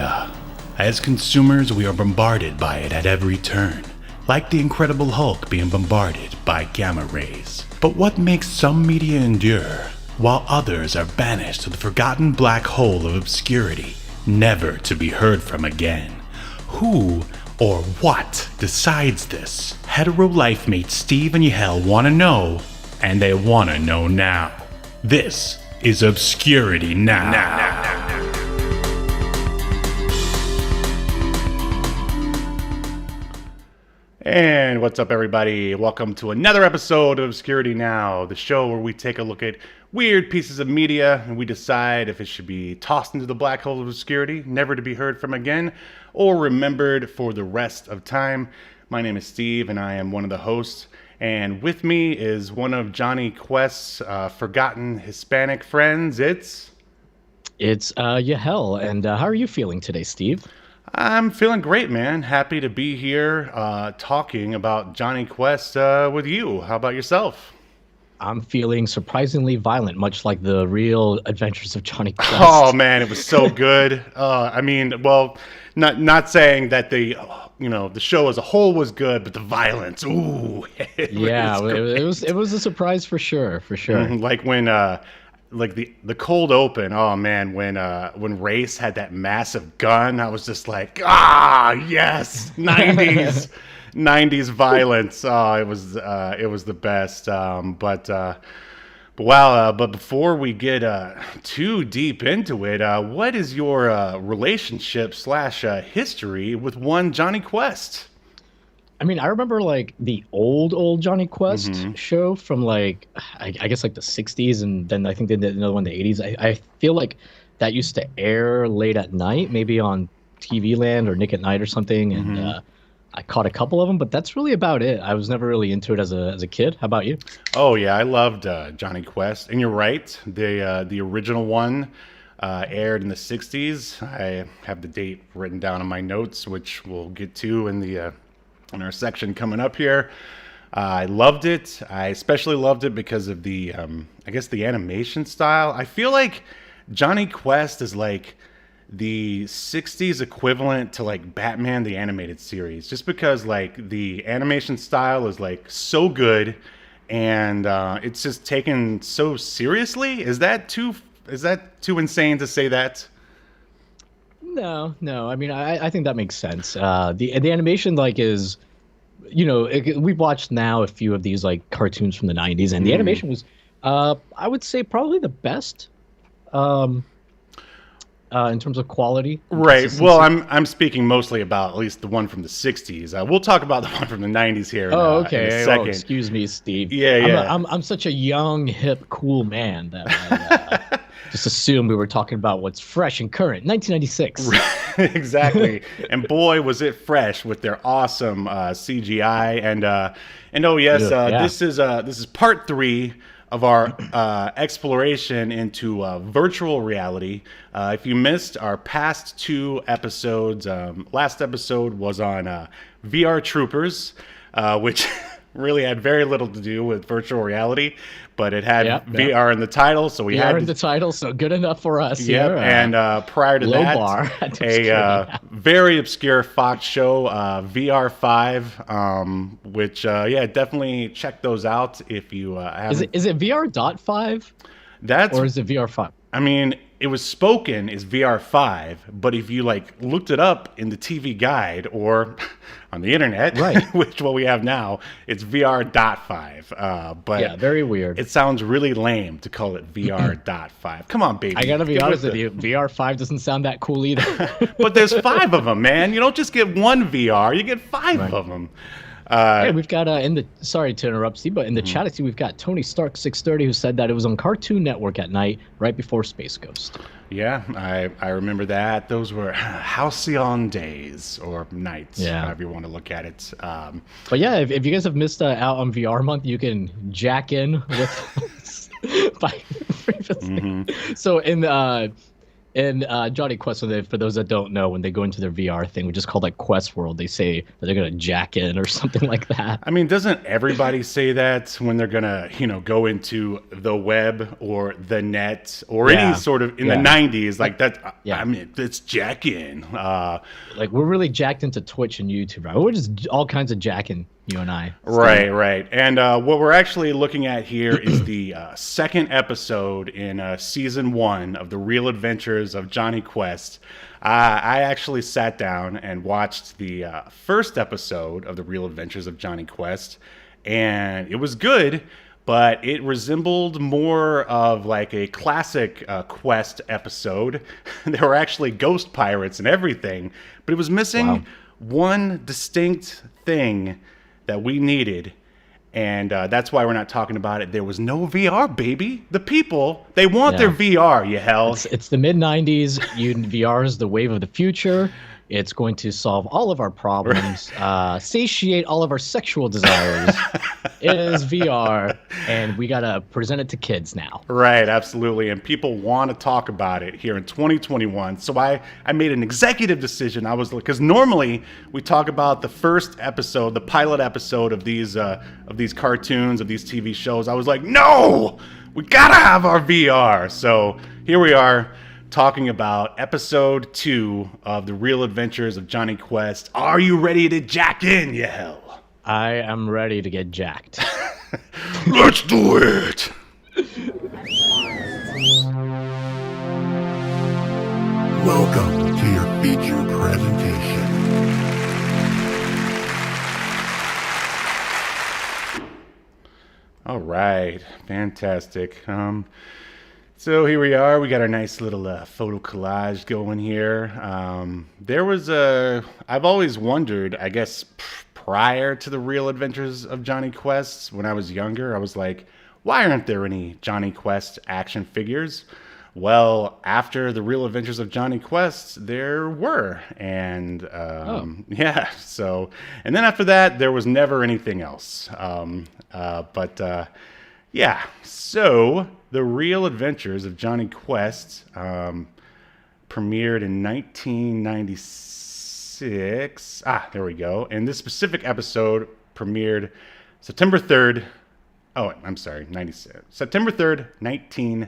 media. As consumers, we are bombarded by it at every turn, like the Incredible Hulk being bombarded by gamma rays. But what makes some media endure, while others are banished to the forgotten black hole of obscurity, never to be heard from again? Who or what decides this? Hetero life mates Steve and Yahel want to know, and they want to know now. This is Obscurity Now. And what's up, everybody? Welcome to another episode of Obscurity Now, the show where we take a look at weird pieces of media and we decide if it should be tossed into the black hole of obscurity, never to be heard from again, or remembered for the rest of time. My name is Steve, and I am one of the hosts. And with me is one of Johnny Quest's forgotten Hispanic friends. It's Yahel. And how are you feeling today, Steve? I'm feeling great, man. Happy to be here talking about Johnny Quest with you. How about yourself? I'm feeling surprisingly violent, much like the real adventures of Johnny Quest. Oh, man, it was so good. Not saying that the show as a whole was good, but the violence, ooh. It was a surprise for sure. Like when the cold open, oh man, when Race had that massive gun, I was just like, yes, 90s violence. Oh, it was the best. But before we get too deep into it, what is your relationship / history with one Johnny Quest? I mean, I remember like the old Johnny Quest show from I guess like the 60s, and then I think they did another one in the 80s. I feel like that used to air late at night, maybe on TV Land or Nick at Night or something, and I caught a couple of them, but that's really about it. I was never really into it as a kid. How about you? Oh yeah, I loved Johnny Quest, and you're right. The original one aired in the 60s. I have the date written down in my notes, which we'll get to in our section coming up here. I loved it. I especially loved it because of the animation style. I feel like Johnny Quest is like the 60s equivalent to like Batman the Animated Series, just because like the animation style is like so good, and it's just taken so seriously. Is that too insane to say that? No. I mean, I think that makes sense. The animation is, we've watched now a few of these like cartoons from the 90s, and the animation was, I would say, probably the best. In terms of quality, right? Well, I'm speaking mostly about at least the one from the 60s. We'll talk about the one from the 90s here. In a second. Well, excuse me, Steve. Yeah. I'm such a young, hip, cool man that I just assumed we were talking about what's fresh and current. 1996. Exactly. And boy, was it fresh with their awesome CGI and oh yes, this is part 3 of our exploration into virtual reality. If you missed our past 2 episodes, last episode was on VR Troopers, which really had very little to do with virtual reality, but it had VR in the title, so we had in the title, so good enough for us. Yep, and prior to that, bar a very obscure Fox show, VR5, which definitely check those out if you haven't. Is it VR.5? Or is it VR5? I mean, it was spoken as VR5, but if you looked it up in the TV guide or on the internet, right, which what we have now, it's VR.5. But yeah, very weird. It sounds really lame to call it VR.5. Come on, baby. I gotta be honest with you, VR5 doesn't sound that cool either. But there's 5 of them, man. You don't just get one VR; you get 5 of them. We've got sorry to interrupt, Steve, but in the chat, I see we've got Tony Stark 630 who said that it was on Cartoon Network at night, right before Space Ghost. Yeah, I remember that. Those were halcyon days or nights, however you want to look at it. But yeah, if you guys have missed out on VR month, you can jack in with by previously. So in And Johnny Quest, for those that don't know, when they go into their VR thing, which is called like Quest World, they say that they're gonna jack in or something like that. I mean, doesn't everybody say that when they're gonna, go into the web or the net or any Yeah, sort of in the yeah, '90s like that? I yeah. mean, it's jacking. Like we're really jacked into Twitch and YouTube, right? We're just all kinds of jacking, you and I, Right, Steve. right. And what we're actually looking at here is the second episode in season 1 of The Real Adventures of Johnny Quest. I actually sat down and watched the first episode of The Real Adventures of Johnny Quest, and it was good, but it resembled more of like a classic Quest episode. There were actually ghost pirates and everything, but it was Wow. missing one distinct thing that we needed, and that's why we're not talking about it. There was no VR, baby. The people, they want their Yeah. VR, you hell. It's the mid '90s. VR is the wave of the future. It's going to solve all of our problems, satiate all of our sexual desires. It is VR, and we gotta present it to kids now. Right, absolutely. And people want to talk about it here in 2021. So I made an executive decision. I was because normally we talk about the first episode, the pilot episode of these cartoons, of these TV shows. I was like, no, we gotta have our VR. So here we are talking about episode 2 of The Real Adventures of Johnny Quest. Are you ready to jack in, Yahel? I am ready to get jacked. Let's do it. Welcome to your feature presentation. All right, fantastic. So here we are. We got our nice little photo collage going here. I've always wondered, I guess, prior to The Real Adventures of Johnny Quest, when I was younger, I was like, why aren't there any Johnny Quest action figures? Well, after The Real Adventures of Johnny Quest, there were. And yeah, so, and then after that, there was never anything else. Yeah, so The Real Adventures of Johnny Quest premiered in 1996. There we go. And this specific episode premiered September 3rd. Oh, I'm sorry, 96. September 3rd, 19.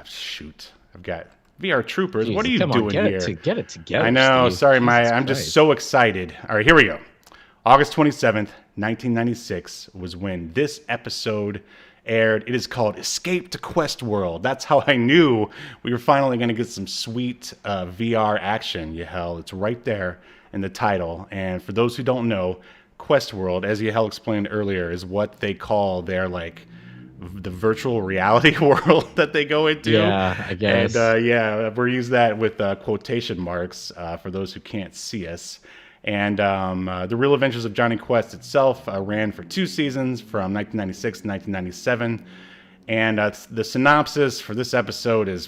Shoot. I've got VR Troopers. What are you Come on, doing here? get it together. I know. Steve. Sorry, Jesus I'm just Christ. so excited. All right, here we go. August 27th, 1996 was when this episode aired. It is called Escape to Quest World. That's how I knew we were finally going to get some sweet VR action, Yahel. It's right there in the title. And for those who don't know, Quest World, as Yahel explained earlier, is what they call their the virtual reality world that they go into. Yeah, I guess. And yeah, we're using that with quotation marks for those who can't see us. And The Real Adventures of Johnny Quest itself ran for 2 seasons from 1996 to 1997. And the synopsis for this episode is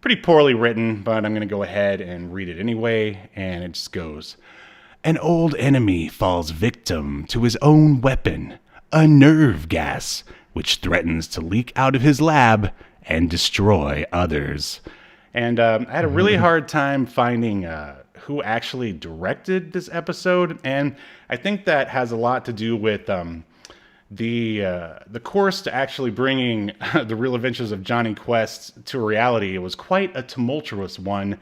pretty poorly written, but I'm going to go ahead and read it anyway. And it just goes, an old enemy falls victim to his own weapon, a nerve gas, which threatens to leak out of his lab and destroy others. And I had a really hard time finding who actually directed this episode, and I think that has a lot to do with the course to actually bringing The Real Adventures of Johnny Quest to reality. It was quite a tumultuous one,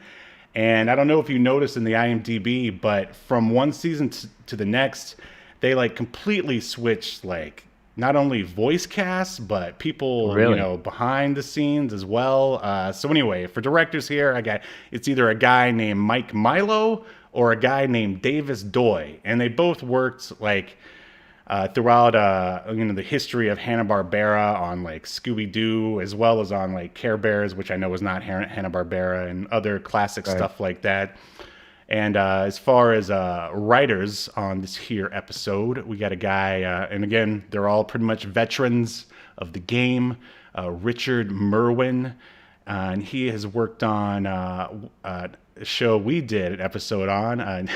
and I don't know if you noticed in the IMDb, but from one season to the next, they completely switched not only voice casts, but people, Really? behind the scenes as well. So anyway, for directors here, it's either a guy named Mike Milo or a guy named Davis Doy. And they both worked throughout, the history of Hanna-Barbera on Scooby-Doo, as well as on Care Bears, which I know is not Hanna-Barbera, and other classic stuff like that. And as far as writers on this here episode, we got a guy, and again, they're all pretty much veterans of the game, Richard Merwin, and he has worked on a show we did an episode on,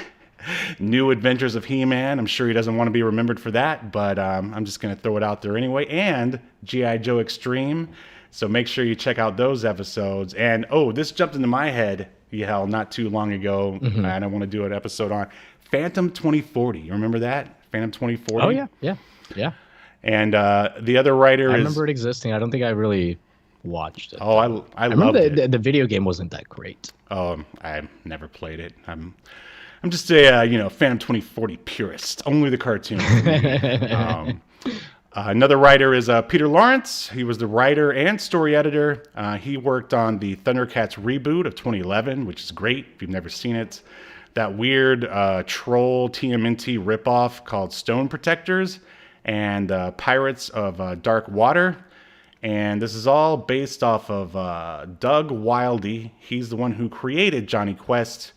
New Adventures of He-Man. I'm sure he doesn't want to be remembered for that, but I'm just going to throw it out there anyway. And G.I. Joe Extreme. So make sure you check out those episodes. And this jumped into my head, Yahel, not too long ago, and I want to do an episode on Phantom 2040. You remember that? Phantom 2040? Oh, yeah. And the other writer I remember it existing. I don't think I really watched it. Oh, I remember loved it. The video game wasn't that great. Oh, I never played it. I'm just a Phantom 2040 purist. Only the cartoon. Another writer is Peter Lawrence. He was the writer and story editor. He worked on the Thundercats reboot of 2011, which is great if you've never seen it. That weird troll TMNT ripoff called Stone Protectors and Pirates of Dark Water. And this is all based off of Doug Wildey. He's the one who created Johnny Quest.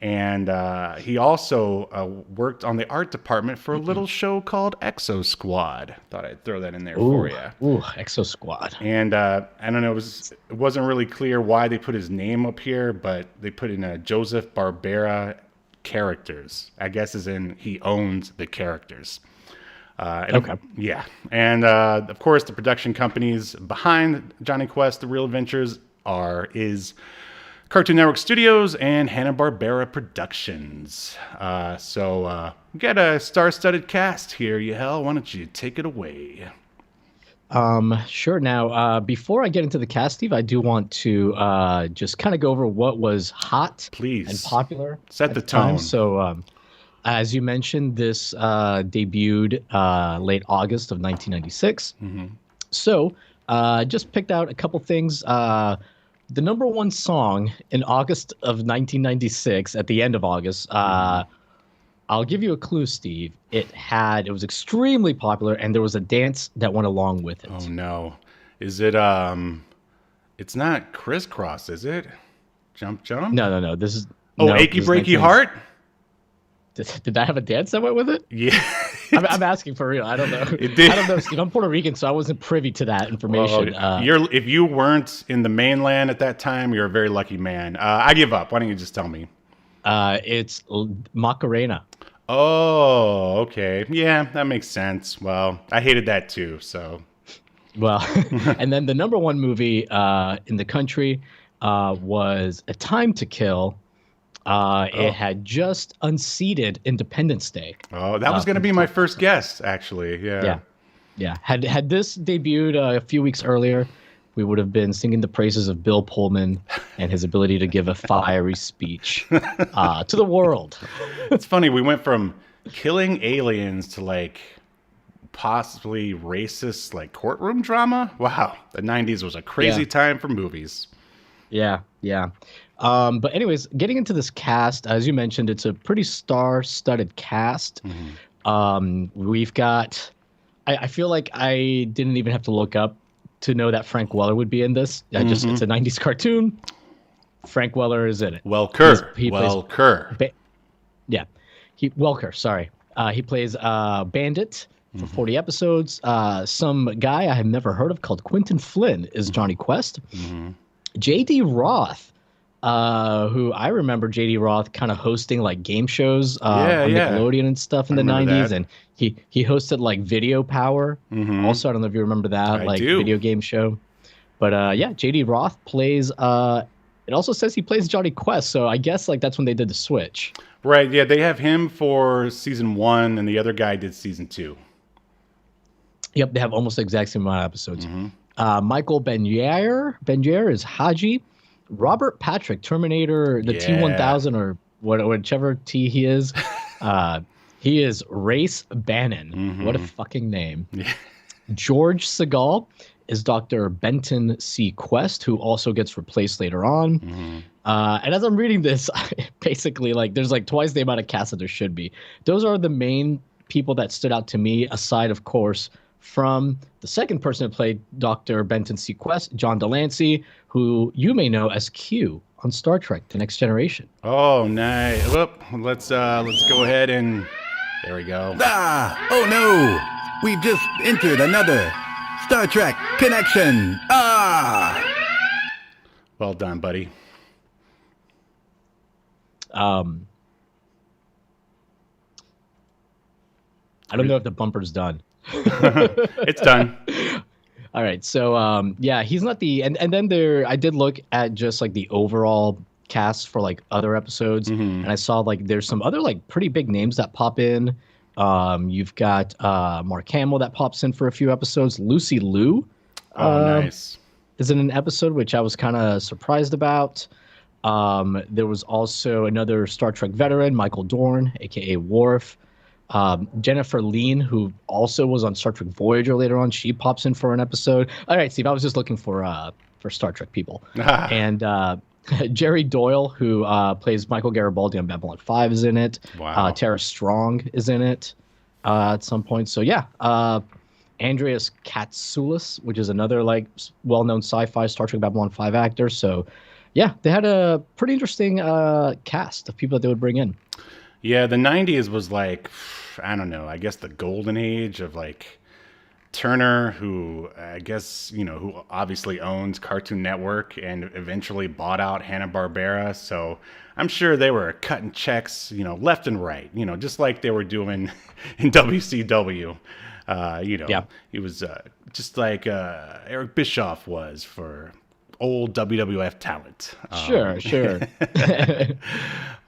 And he also worked on the art department for a little show called Exo Squad. Thought I'd throw that in there for you. Ooh, Exo Squad. And I don't know, it wasn't really clear why they put his name up here, but they put in Joseph Barbera characters. I guess as in he owns the characters. Okay. Yeah. And of course, the production companies behind Johnny Quest, The Real Adventures is Cartoon Network Studios and Hanna-Barbera Productions. So we got a star-studded cast here, Yahel. Why don't you take it away? Sure. Now, before I get into the cast, Steve, I do want to just kind of go over what was hot and popular. Set the tone. So, as you mentioned, this debuted late August of 1996. So, just picked out a couple things. The number one song in August of 1996, at the end of August, I'll give you a clue, Steve. It was extremely popular, and there was a dance that went along with it. Oh, no. Is it, it's not Crisscross, is it? Jump, jump? No. This is... Achy Breaky Heart? Did that have a dance that went with it? Yeah. I'm asking for real. I don't know. It did. I don't know, Steve. I'm Puerto Rican, so I wasn't privy to that information. If you weren't in the mainland at that time, you're a very lucky man. I give up. Why don't you just tell me? It's Macarena. Oh, okay. Yeah, that makes sense. Well, I hated that too, so. Well, and then the number one movie in the country was A Time to Kill. It had just unseated Independence Day. Oh, that was going to be my first guess, actually. Yeah. Had this debuted a few weeks earlier, we would have been singing the praises of Bill Pullman and his ability to give a fiery speech to the world. It's funny. We went from killing aliens to like possibly racist like courtroom drama. Wow. The 90s was a crazy time for movies. Yeah. But anyways, getting into this cast, as you mentioned, it's a pretty star-studded cast. We've got, I feel like I didn't even have to look up to know that Frank Weller would be in this. It's a 90s cartoon. Frank Weller is in it. Welker. Welker, sorry. He plays Bandit for 40 episodes. Some guy I have never heard of called Quentin Flynn is Johnny Quest. J.D. Roth, who I remember J.D. Roth kind of hosting like game shows on Nickelodeon and stuff in the 90s. And he hosted like Video Power. Also, I don't know if you remember that, video game show. But J.D. Roth plays, it also says he plays Johnny Quest. So I guess like that's when they did the switch. Right. Yeah. They have him for season 1 and the other guy did season 2. Yep. They have almost the exact same amount of episodes. Michael Benyair is Haji. Robert Patrick, Terminator, the T-1000 or whichever T he is. He is Race Bannon. What a fucking name. George Segal is Dr. Benton C. Quest, who also gets replaced later on. And as I'm reading this, basically, like there's like twice the amount of cast that there should be. Those are the main people that stood out to me, aside, of course, from the second person who played Dr. Benton C. Quest, John Delancey, who you may know as Q on Star Trek: The Next Generation. Oh, nice. Whoop. Let's go ahead and there we go. Oh no! We've just entered another Star Trek connection. Well done, buddy. I don't know if the bumper's done. It's done. All right. So yeah, he's not the and then I did look at just like the overall cast for like other episodes, and I saw like there's some other like pretty big names that pop in. You've got Mark Hamill that pops in for a few episodes. Lucy Liu Oh, nice. is in an episode, which I was kind of surprised about. There was also another Star Trek veteran, Michael Dorn, aka Worf. Jennifer Lean, who also was on Star Trek Voyager later on, she pops in for an episode. All right, Steve, I was just looking for Star Trek people. And Jerry Doyle, who plays Michael Garibaldi on Babylon 5, is in it. Wow. Tara Strong is in it at some point. So yeah, Andreas Katsoulis, which is another like well-known sci-fi Star Trek Babylon 5 actor. So yeah, they had a pretty interesting cast of people that they would bring in. Yeah, the 90s was like, I don't know, I guess the golden age of like Turner, who I guess, who obviously owns Cartoon Network and eventually bought out Hanna-Barbera. So I'm sure they were cutting checks, left and right, just like they were doing in WCW. Yeah. He was just like Eric Bischoff was for old WWF talent. Sure.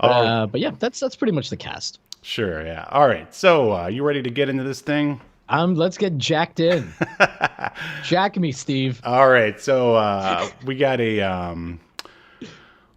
But yeah, that's pretty much the cast. Sure, yeah. All right, so you ready to get into this thing? Let's get jacked in. Jack me, Steve. All right, so we got a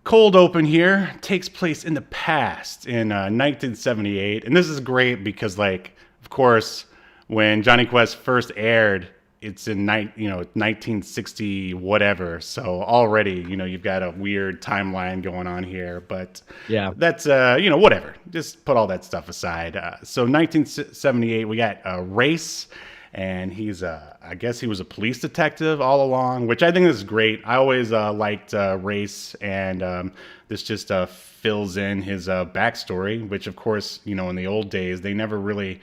cold open here. Takes place in the past in 1978, and this is great because, like, of course, when Johnny Quest first aired, it's in 1960 whatever. So already, you've got a weird timeline going on here. But Yeah. that's whatever. Just put all that stuff aside. So 1978, we got Race, and he's I guess he was a police detective all along, which I think is great. I always liked Race, and this just fills in his backstory, which of course, in the old days they never really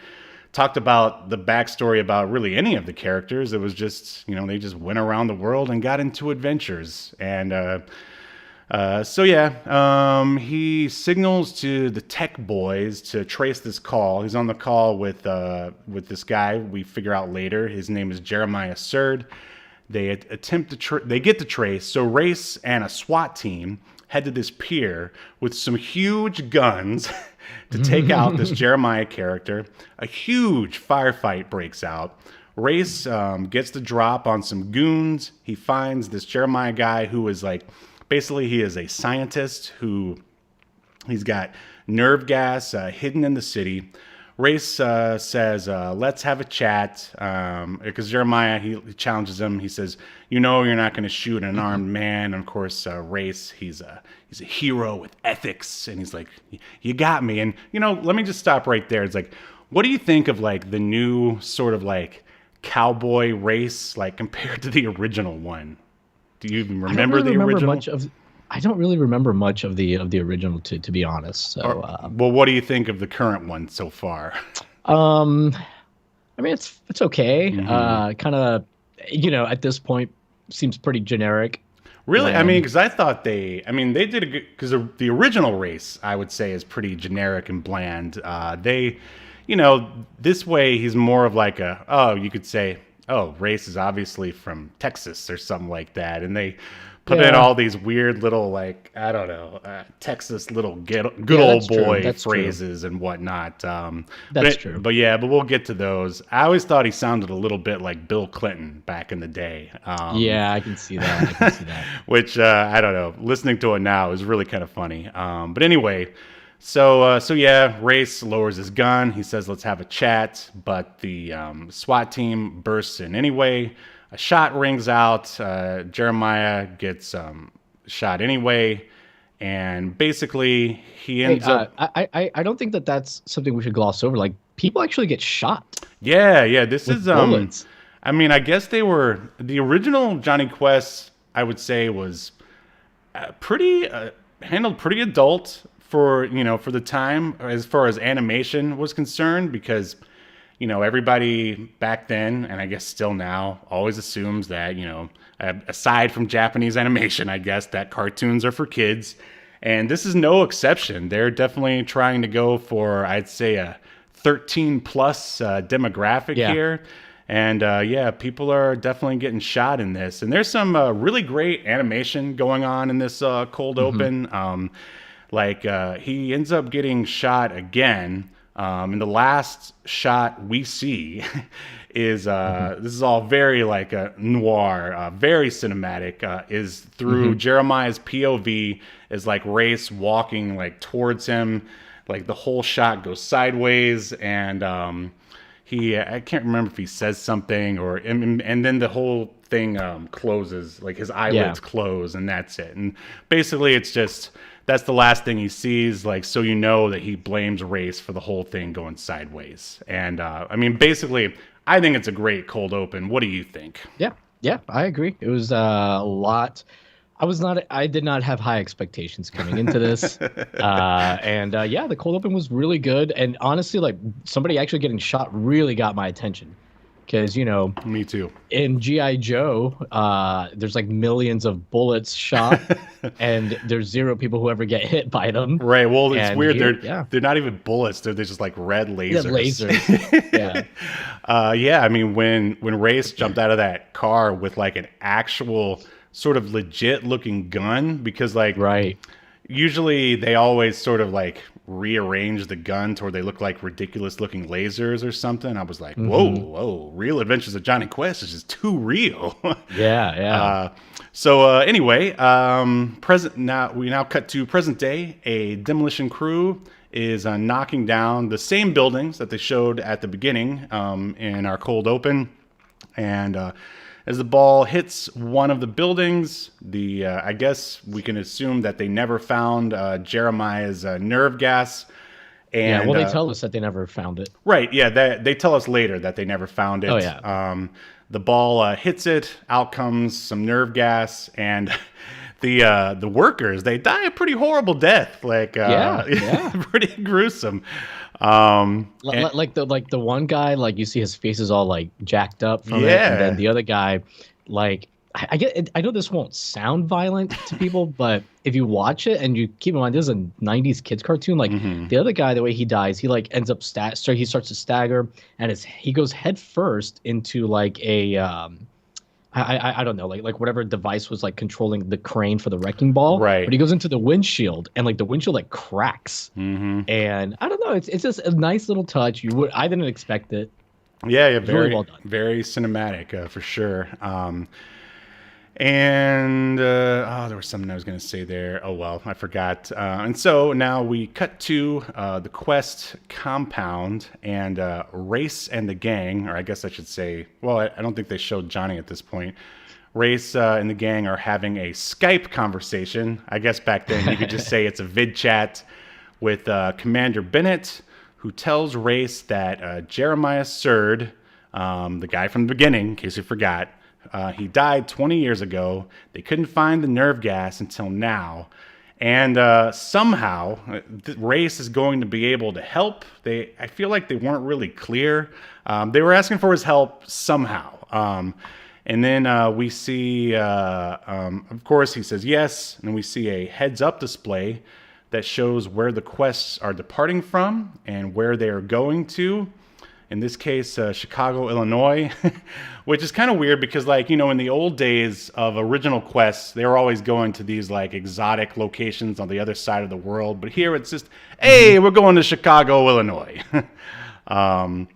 talked about the backstory about really any of the characters. It was just, they just went around the world and got into adventures. And he signals to the tech boys to trace this call. He's on the call with this guy. We figure out later his name is Jeremiah Surd. They attempt to they get the trace. So Race and a SWAT team head to this pier with some huge guns to take out this Jeremiah character. A huge firefight breaks out. Race gets the drop on some goons. He finds this Jeremiah guy who is like, basically he is a scientist who, he's got nerve gas hidden in the city. Race says, let's have a chat, because Jeremiah, he challenges him. He says, you're not going to shoot an armed man. And of course, Race, he's a hero with ethics. And he's like, you got me. And, let me just stop right there. It's like, what do you think of like the new sort of like cowboy Race, like compared to the original one? Do you even remember the original? I don't really remember much of the original, to be honest. So, well, what do you think of the current one so far? I mean, it's okay. Kind of, at this point, seems pretty generic. Really? I mean, because I thought they did a good, because the original Race, I would say, is pretty generic and bland. This way he's more of like you could say, Race is obviously from Texas or something like that, and they put in all these weird little, like, I don't know, Texas little good old boy phrases and whatnot. That's true. But we'll get to those. I always thought he sounded a little bit like Bill Clinton back in the day. Yeah, I can see that. Which, I don't know, listening to it now is really kind of funny. But anyway, so Race lowers his gun. He says, let's have a chat. But the SWAT team bursts in anyway. A shot rings out. Jeremiah gets shot anyway. And basically, he ends up... I don't think that's something we should gloss over. Like, people actually get shot. Yeah. This is... bullets. I mean, I guess they were... The original Johnny Quest, I would say, was pretty... handled pretty adult for the time, as far as animation was concerned, because... everybody back then, and I guess still now, always assumes that, aside from Japanese animation, I guess, that cartoons are for kids. And this is no exception. They're definitely trying to go for, I'd say, a 13 plus demographic here. And yeah, people are definitely getting shot in this. And there's some really great animation going on in this cold open. He ends up getting shot again. And the last shot we see is this is all very like a noir, very cinematic. Is through Jeremiah's POV, is like Race walking like towards him, like the whole shot goes sideways, and I can't remember if he says something or and then the whole thing closes, like his eyelids close, and that's it. And basically, it's just. That's the last thing he sees, like, so you know that he blames Race for the whole thing going sideways. And, I mean, basically, I think it's a great cold open. What do you think? Yeah, I agree. It was a lot. I did not have high expectations coming into this. Yeah, the cold open was really good. And honestly, like, somebody actually getting shot really got my attention. Because, you know, me too. In G.I. Joe, there's like millions of bullets shot, and there's 0 people who ever get hit by them. Right. Well, it's weird. Here, they're not even bullets. They're just like red lasers. Yeah, lasers. Yeah. I mean, when Race jumped out of that car with like an actual sort of legit looking gun, because like usually they always sort of like rearrange the gun to where they look like ridiculous looking lasers or something. I was like, whoa, Real Adventures of Johnny Quest is just too real. Anyway, we now cut to present day. A demolition crew is knocking down the same buildings that they showed at the beginning in our cold open. And as the ball hits one of the buildings, I guess we can assume that they never found Jeremiah's nerve gas. And, they tell us that they never found it. Right, yeah, they tell us later that they never found it. Oh, yeah. The ball hits it, out comes some nerve gas, and the workers, they die a pretty horrible death. Like, pretty gruesome. Like the one guy, like you see his face is all like jacked up from it, and then the other guy, like I know this won't sound violent to people, but if you watch it and you keep in mind this is a 90s kids cartoon, like the other guy, the way he dies, he like ends up he starts to stagger, and he goes head first into like a I don't know, like whatever device was like controlling the crane for the wrecking ball. Right. But he goes into the windshield, and like the windshield like cracks. And I don't know, it's just a nice little touch. I didn't expect it. Yeah, very really well done. Very cinematic for sure. There was something I was going to say there. Oh, well, I forgot. And so now we cut to the Quest compound, and Race and the gang, or I guess I should say, well, I don't think they showed Johnny at this point. Race and the gang are having a Skype conversation. I guess back then you could just say it's a vid chat with Commander Bennett, who tells Race that Jeremiah Surd, the guy from the beginning, in case you forgot, he died 20 years ago. They couldn't find the nerve gas until now. And somehow, Race is going to be able to help. I feel like they weren't really clear. They were asking for his help somehow. And then we see, of course, he says yes. And we see a heads-up display that shows where the quests are departing from and where they are going to. In this case, Chicago, Illinois, which is kind of weird because, like, you know, in the old days of original quests, they were always going to these, like, exotic locations on the other side of the world. But here it's just, hey, we're going to Chicago, Illinois. So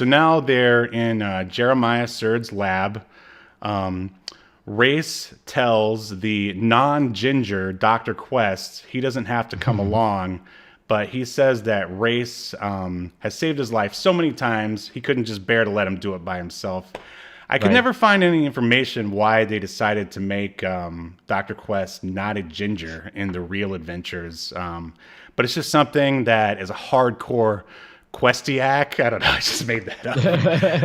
now they're in Jeremiah Surd's lab. Race tells the non-ginger Dr. Quest he doesn't have to come along. But he says that Race has saved his life so many times, he couldn't just bear to let him do it by himself. I could never find any information why they decided to make Dr. Quest not a ginger in the Real Adventures. But it's just something that is a hardcore Questiac. I don't know. I just made that up.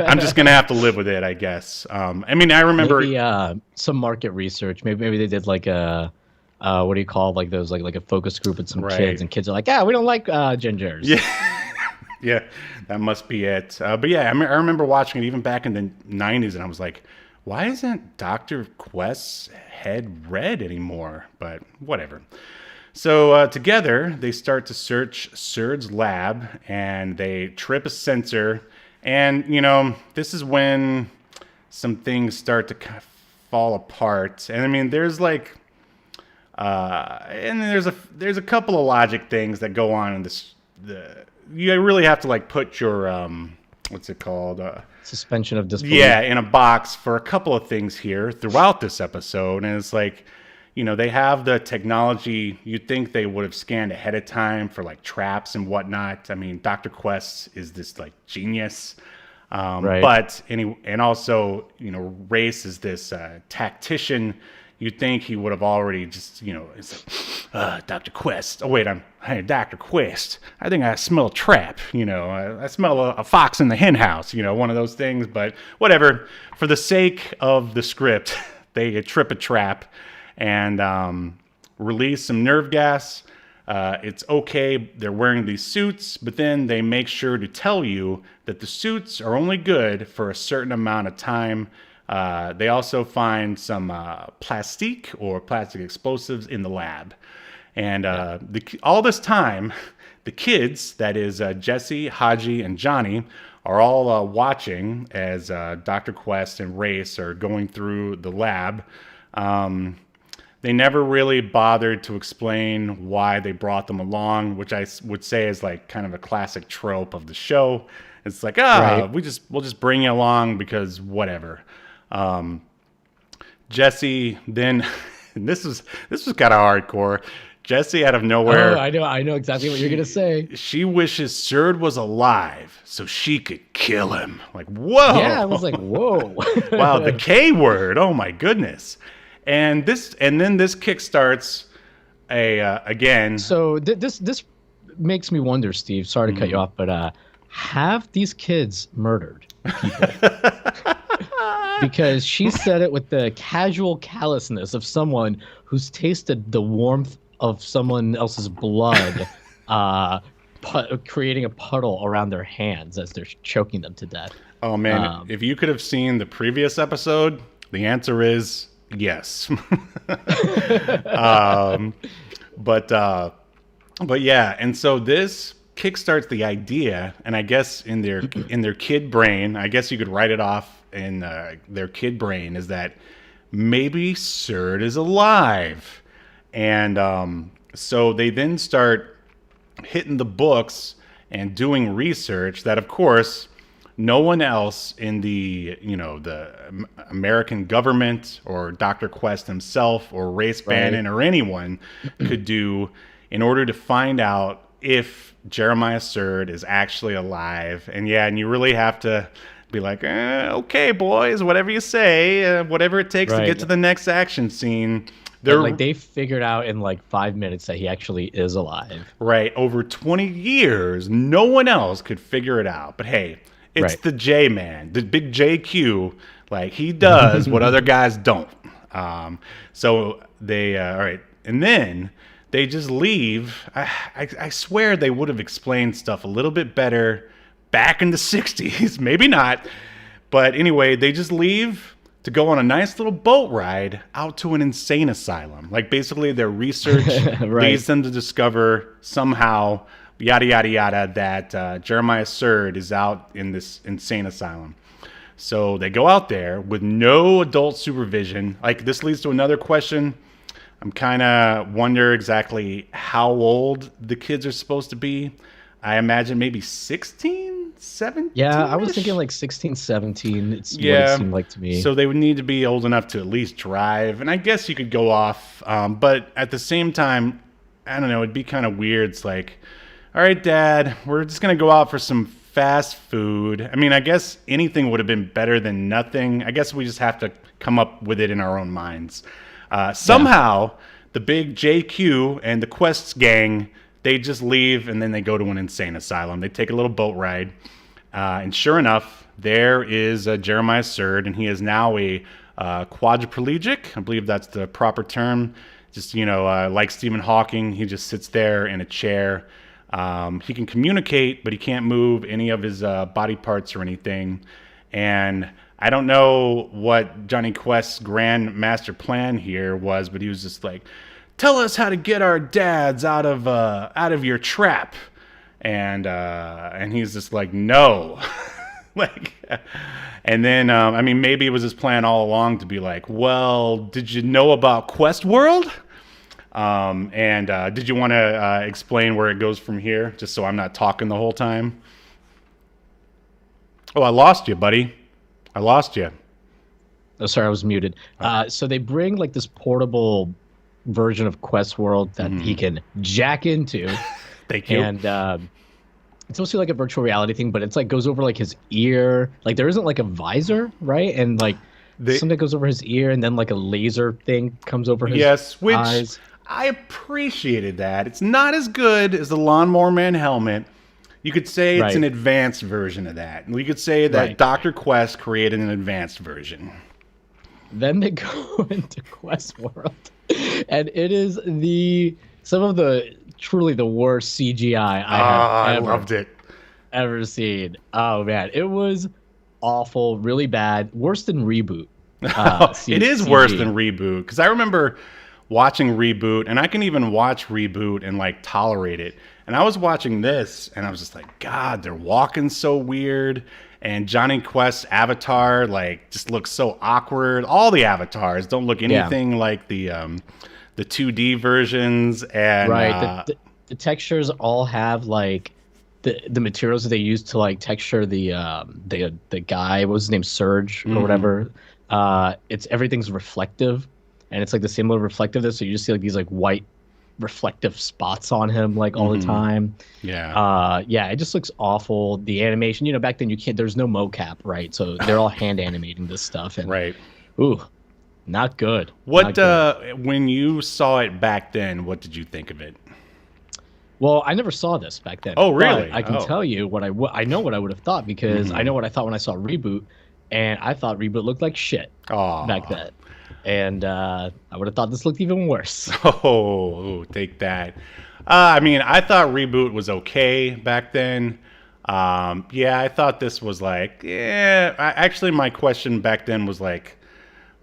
I'm just going to have to live with it, I guess. I mean, I remember... Maybe some market research. Maybe they did like a... what do you call like those like a focus group with some kids, and kids are like, we don't like gingers. Yeah, that must be it. But yeah, I remember watching it even back in the 90s, and I was like, why isn't Dr. Quest's head red anymore? But whatever. So together they start to search Surd's lab, and they trip a sensor, And, this is when some things start to kind of fall apart. And I mean, there's like, and there's a couple of logic things that go on in this. You really have to like put your, what's it called? Suspension of disbelief. Yeah, in a box for a couple of things here throughout this episode. And it's like, they have the technology. You'd think they would have scanned ahead of time for like traps and whatnot. I mean, Dr. Quest is this like genius. Right. But, and also, Race is this tactician. You'd think he would have already just, it's like, Dr. Quest. Oh, wait, hey, Dr. Quest. I think I smell a trap. I smell a fox in the hen house, one of those things. But whatever. For the sake of the script, they trip a trap and release some nerve gas. It's okay. They're wearing these suits, but then they make sure to tell you that the suits are only good for a certain amount of time. They also find some plastic explosives in the lab. And all this time, the kids, that is Jesse, Haji, and Johnny, are all watching as Dr. Quest and Race are going through the lab. They never really bothered to explain why they brought them along, which I would say is like kind of a classic trope of the show. It's like, Right. we'll just bring you along because whatever. Jesse then, and this was kind of hardcore. Jesse out of nowhere. Oh, I know exactly what you're gonna say. She wishes Surd was alive so she could kill him. Like, whoa. Yeah, I was like, whoa. Wow, the K word. Oh my goodness. And then this kickstarts again. So this makes me wonder, Steve. Sorry to cut you off, but have these kids murdered people? Because she said it with the casual callousness of someone who's tasted the warmth of someone else's blood, creating a puddle around their hands as they're choking them to death. Oh man, if you could have seen the previous episode, the answer is yes. But yeah, and so this kickstarts the idea, and I guess in their kid brain, I guess you could write it off in their kid brain, is that maybe Surd is alive. And so they then start hitting the books and doing research that, of course, no one else in the American government or Dr. Quest himself or Race Bannon or anyone could do in order to find out if Jeremiah Surd is actually alive. And you really have to be like, okay, boys, whatever you say, whatever it takes to get to the next action scene. They figured out in like 5 minutes that he actually is alive. Right. Over 20 years, no one else could figure it out. But hey, it's the J-Man, the big JQ. Like, he does what other guys don't. So they, all right. And then they just leave. I swear they would have explained stuff a little bit better back in the 60s. Maybe not. But anyway, they just leave to go on a nice little boat ride out to an insane asylum. Like, basically their research leads them to discover somehow, yada, yada, yada, that Jeremiah Surd is out in this insane asylum. So they go out there with no adult supervision. Like, this leads to another question. I'm kind of wonder exactly how old the kids are supposed to be. I imagine maybe 16, 17? Yeah, I was thinking like 16, 17. It's what it seemed like to me. So they would need to be old enough to at least drive. And I guess you could go off. But at the same time, I don't know, it'd be kind of weird. It's like, all right, Dad, we're just going to go out for some fast food. I mean, I guess anything would have been better than nothing. I guess we just have to come up with it in our own minds. Somehow, the big JQ and the Quests gang, they just leave and then they go to an insane asylum. They take a little boat ride. And sure enough, there is Jeremiah Surd, and he is now a quadriplegic. I believe that's the proper term. Just, like Stephen Hawking, he just sits there in a chair. He can communicate, but he can't move any of his body parts or anything. And I don't know what Johnny Quest's grand master plan here was, but he was just like, tell us how to get our dads out of your trap. And he's just like, no. like, and then I mean, maybe it was his plan all along to be like, well, did you know about Quest World? And did you want to explain where it goes from here, just so I'm not talking the whole time? Oh, I lost you, buddy. I lost you. Oh, sorry, I was muted. So they bring like this portable version of Quest World that he can jack into. Thank you. And it's supposed to be like a virtual reality thing, but it's like goes over like his ear. Like there isn't like a visor, right? And like something goes over his ear, and then like a laser thing comes over his which eyes. I appreciated that. It's not as good as the Lawnmower Man helmet. You could say it's an advanced version of that. We could say that Dr. Quest created an advanced version. Then they go into Quest World, and it is some of the truly the worst CGI I have loved it. ever seen. Oh man, it was awful, really bad, worse than Reboot. It is CG. worse than Reboot, because I remember watching Reboot, and I can even watch Reboot and like tolerate it. And I was watching this, and I was just like, God, they're walking so weird. And Johnny Quest's avatar like just looks so awkward. All the avatars don't look anything like the 2D versions. And the textures all have like the materials that they use to like texture the guy. What was his name? Surge or whatever. Everything's reflective, and it's like the same level of reflectiveness. So you just see like these like white reflective spots on him like all the time. It just looks awful. The animation, back then there's no mocap, right? So they're all hand animating this stuff, and ooh, not good. When you saw it back then, what did you think of it? Well, I never saw this back then. Oh, really? I can tell you what I know what I would have thought, because I know what I thought when I saw Reboot, and I thought Reboot looked like shit back then. And I would have thought this looked even worse. Oh, take that. I mean, I thought Reboot was okay back then. I thought this was like, actually, my question back then was like,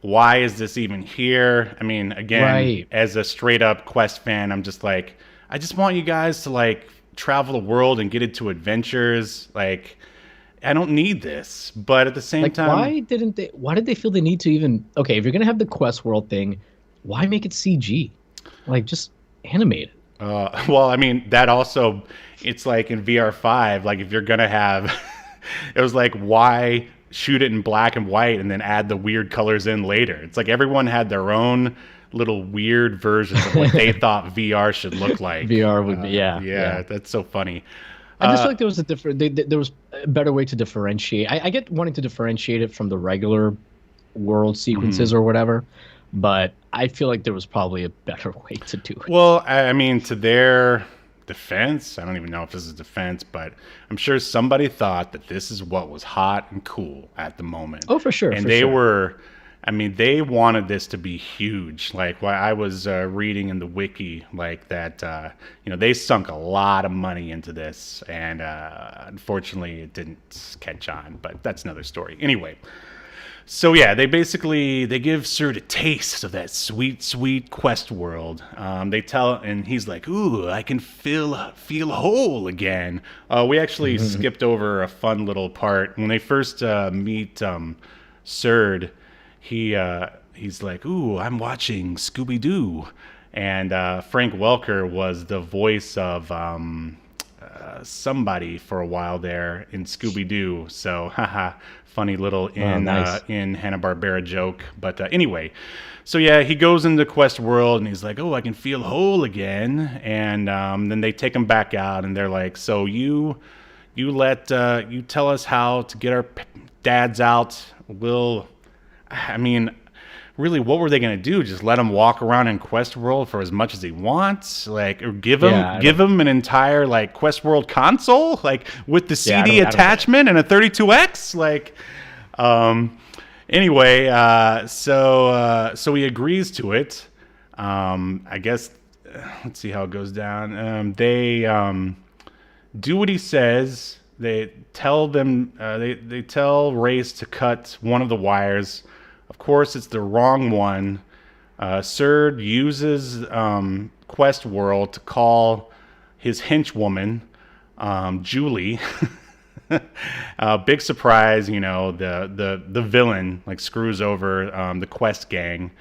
why is this even here? I mean, again, as a straight up Quest fan, I'm just like, I just want you guys to like travel the world and get into adventures. Like, I don't need this, but at the same time, why did they feel the need to even, okay, if you're gonna have the Quest World thing, why make it CG? Like, just animate it. Well, I mean, that also, it's like in VR5, like if you're gonna have, it was like, why shoot it in black and white and then add the weird colors in later? It's like everyone had their own little weird versions of what they thought VR should look like. VR would be, yeah. That's so funny. I just feel like there was there was a better way to differentiate. I get wanting to differentiate it from the regular world sequences or whatever, but I feel like there was probably a better way to do it. Well, I mean, to their defense, I don't even know if this is defense, but I'm sure somebody thought that this is what was hot and cool at the moment. Oh, for sure. And they wanted this to be huge. Like, while I was reading in the wiki, like that, they sunk a lot of money into this, and unfortunately, it didn't catch on. But that's another story. Anyway, so yeah, they give Surd a taste of that sweet, sweet Quest world. They tell, and he's like, "Ooh, I can feel whole again." We actually skipped over a fun little part when they first meet Surd. He's like, "Ooh, I'm watching Scooby-Doo," and Frank Welker was the voice of somebody for a while there in Scooby-Doo. So, funny little in Hanna-Barbera joke. But anyway, so yeah, he goes into Quest World and he's like, "Oh, I can feel whole again," and then they take him back out and they're like, "So you tell us how to get our dads out. I mean, really, what were they going to do? Just let him walk around in Quest World for as much as he wants? Like, or give him an entire, like, Quest World console? Like, with the CD attachment and a 32X? Like, anyway, so he agrees to it. I guess, let's see how it goes down. They do what he says. They tell they tell Race to cut one of the wires. Of course, it's the wrong one. Surd uses Quest World to call his henchwoman, Julie. Big surprise, the villain like screws over the Quest gang.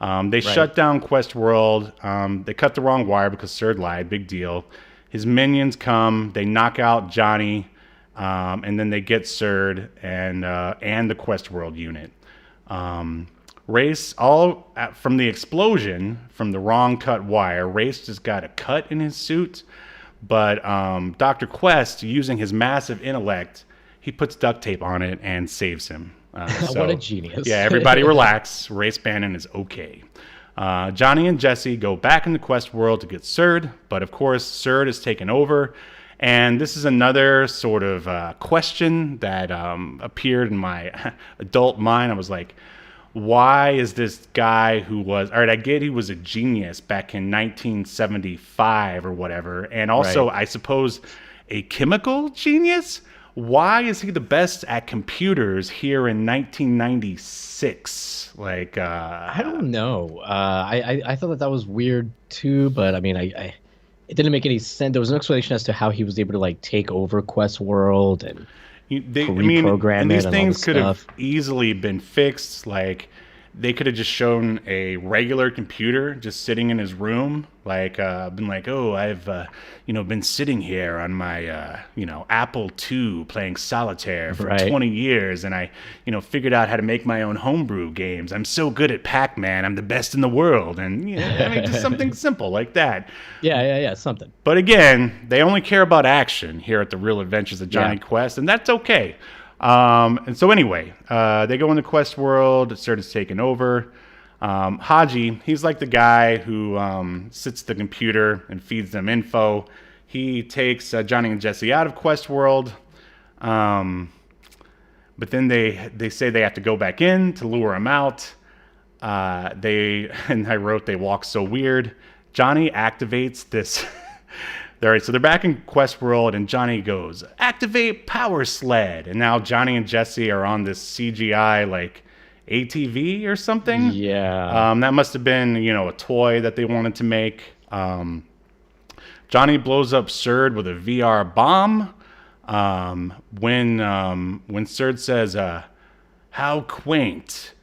They shut down Quest World. They cut the wrong wire because Surd lied. Big deal. His minions come. They knock out Johnny, and then they get Surd and the Quest World unit. Race, all from the explosion from the wrong cut wire. Race just got a cut in his suit, but Dr. Quest, using his massive intellect, he puts duct tape on it and saves him. What a genius. Yeah, everybody relax. Race Bannon is okay. Johnny and Jesse go back in the Quest World to get Surd, but of course Surd is taken over. And this is another sort of question that appeared in my adult mind. I was like, why is this guy who was, all right, I get he was a genius back in 1975 or whatever, and also, I suppose, a chemical genius? Why is he the best at computers here in 1996? Like, I don't know. I thought that was weird too, but I mean, it didn't make any sense. There was no explanation as to how he was able to like take over Quest World and reprogram and it. These and things all this could stuff. have easily been fixed. Like, they could have just shown a regular computer just sitting in his room, like been like, oh, I've been sitting here on my Apple II playing solitaire for 20 years, and I figured out how to make my own homebrew games. I'm so good at Pac-Man. I'm the best in the world, and just something simple like that. Yeah, something. But again, they only care about action here at the Real Adventures of Johnny Quest, and that's okay. And so anyway, they go into Quest World. Surd is taken over. Haji, he's like the guy who sits at the computer and feeds them info. He takes Johnny and Jesse out of Quest World. But then they say they have to go back in to lure him out. And I wrote, they walk so weird. Johnny activates this... All right, so they're back in Quest World, and Johnny goes, activate power sled. And now Johnny and Jesse are on this CGI, like, ATV or something. Yeah. That must have been, a toy that they wanted to make. Johnny blows up Surd with a VR bomb. When Surd says, how quaint,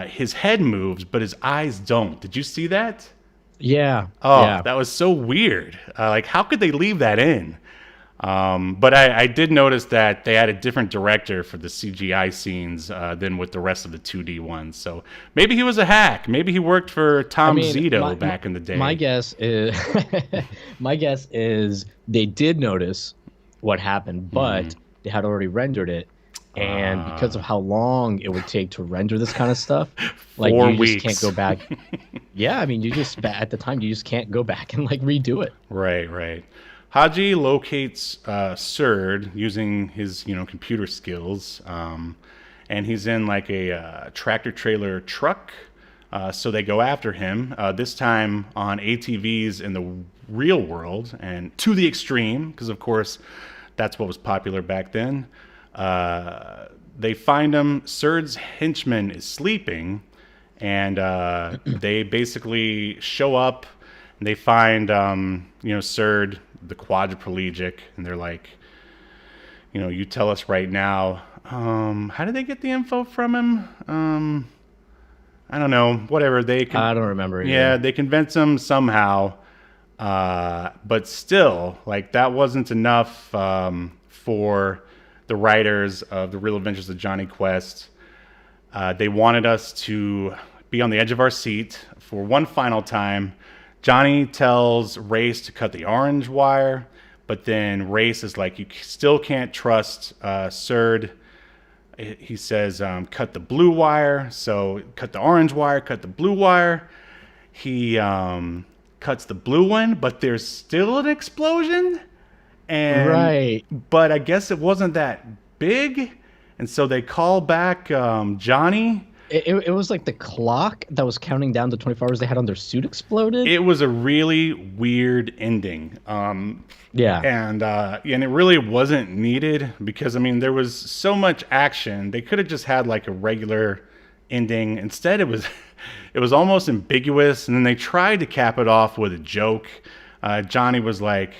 his head moves, but his eyes don't. Did you see that? Yeah. Oh, yeah. That was so weird. Like, how could they leave that in? But I did notice that they had a different director for the CGI scenes than with the rest of the 2D ones. So maybe he was a hack. Maybe he worked for Tom Zito back in the day. My guess is they did notice what happened, but they had already rendered it. And because of how long it would take to render this kind of stuff, like 4 you weeks. just can't go back. Yeah, I mean, at the time you just can't go back and like redo it. Right. Haji locates Surd using his computer skills, and he's in like a tractor trailer truck. So they go after him. This time on ATVs in the real world, and to the extreme, because of course that's what was popular back then. They find him. Surd's henchman is sleeping, and they basically show up, and they find Surd, the quadriplegic, and they're like, you tell us right now. How did they get the info from him? I don't know. Whatever. I don't remember. Yeah, they convince him somehow, but still, like, that wasn't enough for the writers of The Real Adventures of Johnny Quest. They wanted us to be on the edge of our seat for one final time. Johnny tells Race to cut the orange wire, but then Race is like, you still can't trust Surd. He says, cut the blue wire. So cut the orange wire, cut the blue wire. He cuts the blue one, but there's still an explosion. But I guess it wasn't that big, and so they call back Johnny. It was like the clock that was counting down the 24 hours they had on their suit exploded. It was a really weird ending. And it really wasn't needed because, I mean, there was so much action. They could have just had like a regular ending. Instead, it was almost ambiguous, and then they tried to cap it off with a joke. Johnny was like,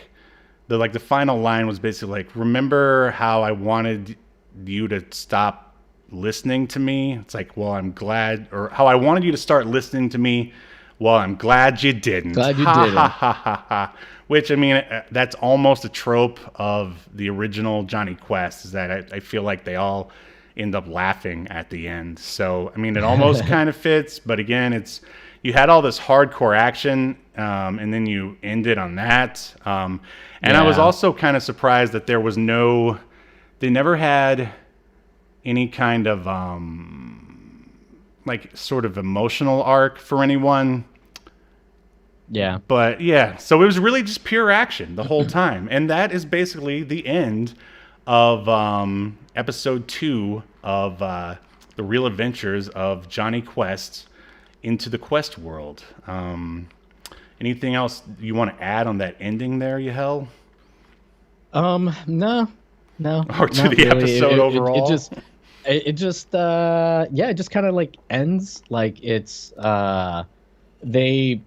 the final line was basically like, remember how I wanted you to stop listening to me? It's like, well, I'm glad, or how I wanted you to start listening to me. Well, I'm glad you didn't. Glad you ha, didn't. Ha, ha, ha, ha. Which, I mean, that's almost a trope of the original Johnny Quest, is that I feel like they all end up laughing at the end. So, I mean, it almost kind of fits, but again, you had all this hardcore action, and then you ended on that. And I was also kind of surprised that they never had any kind of like sort of emotional arc for anyone. Yeah. But yeah, so it was really just pure action the whole time. And that is basically the end of episode 2 of The Real Adventures of Johnny Quest into the Quest world. Anything else you want to add on that ending there, Yahel? No. Or to not the really. episode overall? It just kind of like ends like it's they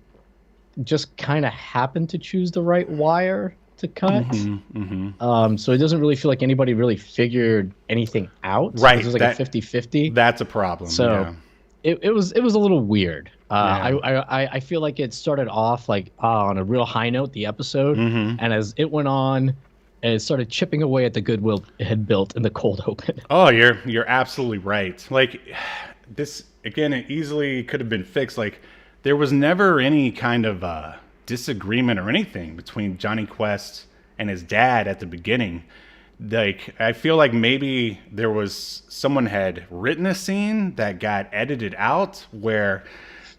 just kind of happen to choose the right wire to cut. So it doesn't really feel like anybody really figured anything out. Right. It was like a 50-50. That's a problem. So it was a little weird. I feel like it started off like on a real high note, the episode, and as it went on, it started chipping away at the goodwill it had built in the cold open. Oh, you're absolutely right. Like this again, it easily could have been fixed. Like there was never any kind of disagreement or anything between Johnny Quest and his dad at the beginning. Like I feel like maybe there was someone had written a scene that got edited out where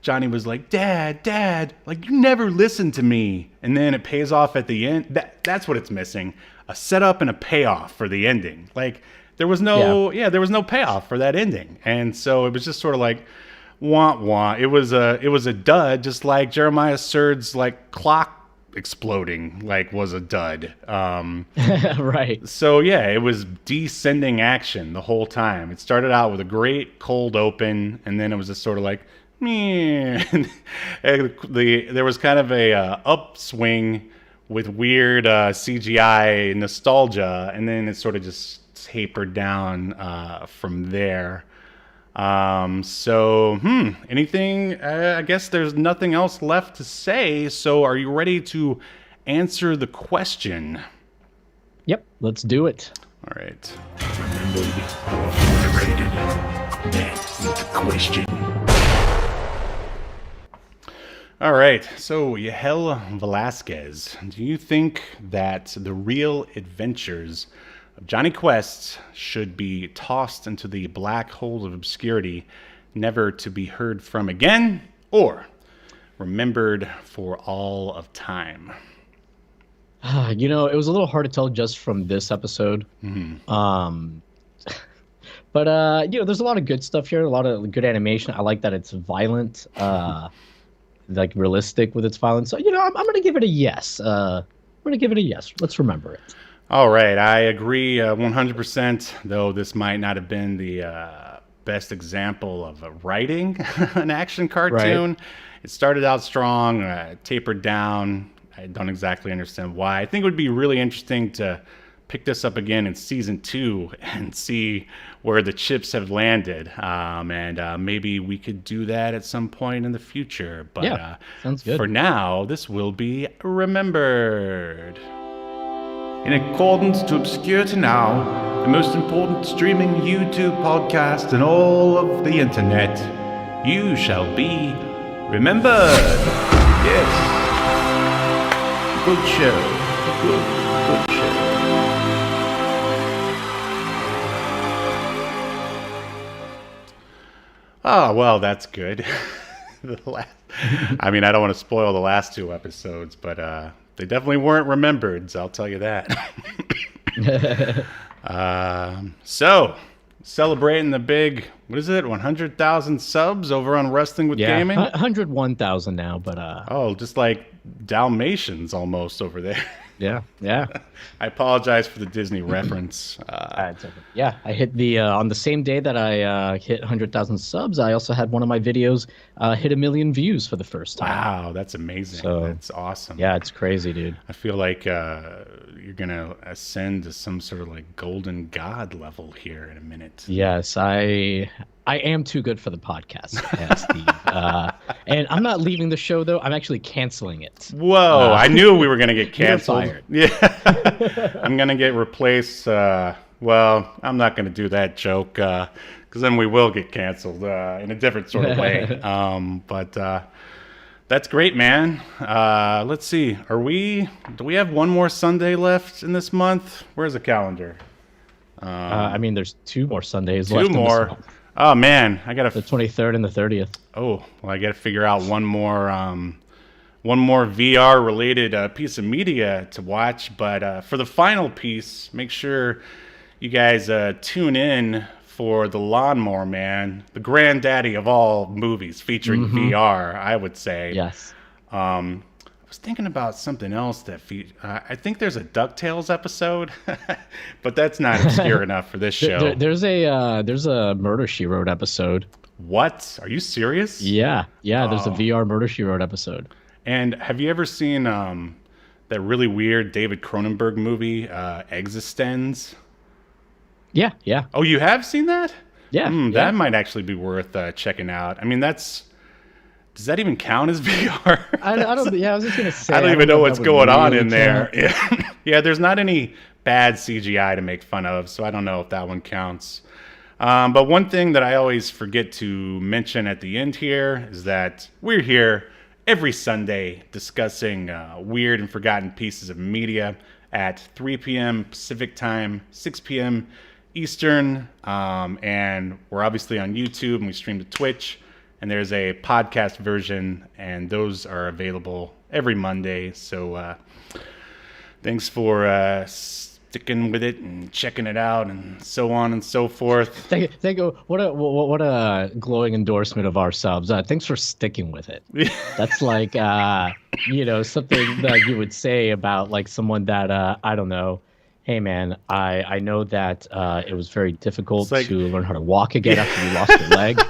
Johnny was like, Dad, like you never listened to me. And then it pays off at the end. That's what it's missing. A setup and a payoff for the ending. Like there was no payoff for that ending. And so it was just sort of like, wah. It was a dud, just like Jeremiah Surd's like clock exploding like was a dud. Right. So yeah, it was descending action the whole time. It started out with a great cold open, and then it was just sort of like, meh. There was kind of a upswing with weird CGI nostalgia, and then it sort of just tapered down from there. Anything? I guess there's nothing else left to say. So are you ready to answer the question? Yep, let's do it. All right. That's the question. All right. So Yahel Velazquez, do you think that the real adventures of Johnny Quest should be tossed into the black hole of obscurity, never to be heard from again, or remembered for all of time? It was a little hard to tell just from this episode. But there's a lot of good stuff here, a lot of good animation. I like that it's violent, like realistic with its violence. So, I'm going to give it a yes. Let's remember it. All right, I agree 100%, though this might not have been the best example of writing an action cartoon. Right. It started out strong, tapered down. I don't exactly understand why. I think it would be really interesting to pick this up again in season 2 and see where the chips have landed. And maybe we could do that at some point in the future. But yeah, sounds good. For now, this will be remembered. In accordance to Obscurity Now, the most important streaming YouTube podcast in all of the internet, you shall be remembered. Yes. Good show. Good show. Oh, well, that's good. I mean, I don't want to spoil the last 2 episodes, but they definitely weren't remembered, so I'll tell you that. So, celebrating the big what is it? 100,000 subs over on Wrestling with Gaming. 101,000 now, but Oh, just like Dalmatians almost over there. yeah. I apologize for the Disney reference. Yeah, I hit the on the same day that I hit 100,000 subs. I also had one of my videos hit 1 million views for the first time. Wow, that's amazing. So, that's awesome. Yeah, it's crazy, dude. I feel like you're gonna ascend to some sort of like golden god level here in a minute. Yes, I am too good for the podcast, Steve. And I'm not leaving the show though. I'm actually canceling it. Whoa! I knew we were gonna get canceled. fired. Yeah, I'm gonna get replaced. Well, I'm not gonna do that joke because then we will get canceled in a different sort of way. But that's great, man. Let's see. Do we have one more Sunday left in this month? Where's the calendar? I mean, there's 2 more Sundays Two left. In more. this month. Oh man, I gotta. The 23rd and the 30th. Oh, well, I gotta figure out one more VR related piece of media to watch. But for the final piece, make sure you guys tune in for the Lawnmower Man, the granddaddy of all movies featuring VR, I would say. Yes. I was thinking about something else that I think there's a DuckTales episode, but that's not obscure enough for this show. There's a Murder, She Wrote episode. What? Are you serious? Yeah. There's a VR Murder, She Wrote episode. And have you ever seen that really weird David Cronenberg movie, Existenz? Yeah. Oh, you have seen that? Yeah. That might actually be worth checking out. I mean, does that even count as VR? I don't. Yeah, I was just gonna say. I don't even know what's going on really in there. Yeah, there's not any bad CGI to make fun of, so I don't know if that one counts. But one thing that I always forget to mention at the end here is that we're here every Sunday discussing weird and forgotten pieces of media at 3 p.m. Pacific time, 6 p.m. Eastern, and we're obviously on YouTube and we stream to Twitch, and there's a podcast version, and those are available every Monday. So thanks for sticking with it and checking it out and so on and so forth. Thank you. What a glowing endorsement of our subs. Thanks for sticking with it. That's like something that you would say about like someone that I don't know. Hey man, I know that it was very difficult to learn how to walk again after you lost your leg,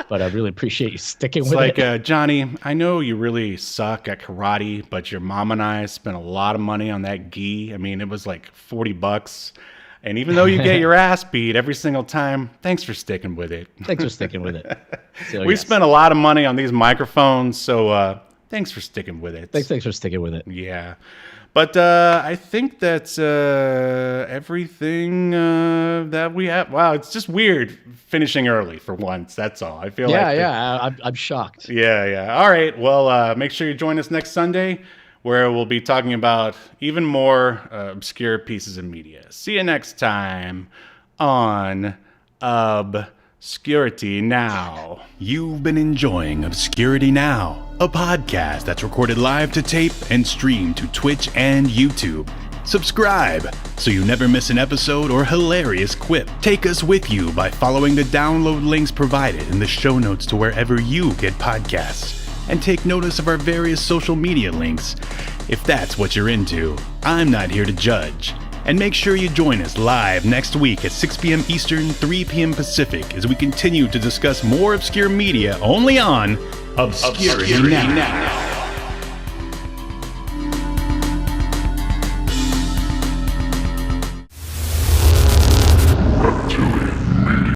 but I really appreciate you sticking with it. It's like, Johnny, I know you really suck at karate, but your mom and I spent a lot of money on that gi. I mean, it was like $40. And even though you get your ass beat every single time, thanks for sticking with it. Thanks for sticking with it. So, we spent a lot of money on these microphones, so thanks for sticking with it. Thanks for sticking with it. Yeah. But I think that's everything that we have. Wow, it's just weird finishing early for once. That's all. I feel like. I'm shocked. Yeah. All right. Well, make sure you join us next Sunday, where we'll be talking about even more obscure pieces of media. See you next time on Obscurity Now. You've been enjoying Obscurity Now, a podcast that's recorded live to tape and streamed to Twitch and YouTube. Subscribe so you never miss an episode or hilarious quip. Take us with you by following the download links provided in the show notes to wherever you get podcasts. And take notice of our various social media links. If that's what you're into, I'm not here to judge. And make sure you join us live next week at 6 p.m. Eastern, 3 p.m. Pacific as we continue to discuss more obscure media only on Obscurity Now.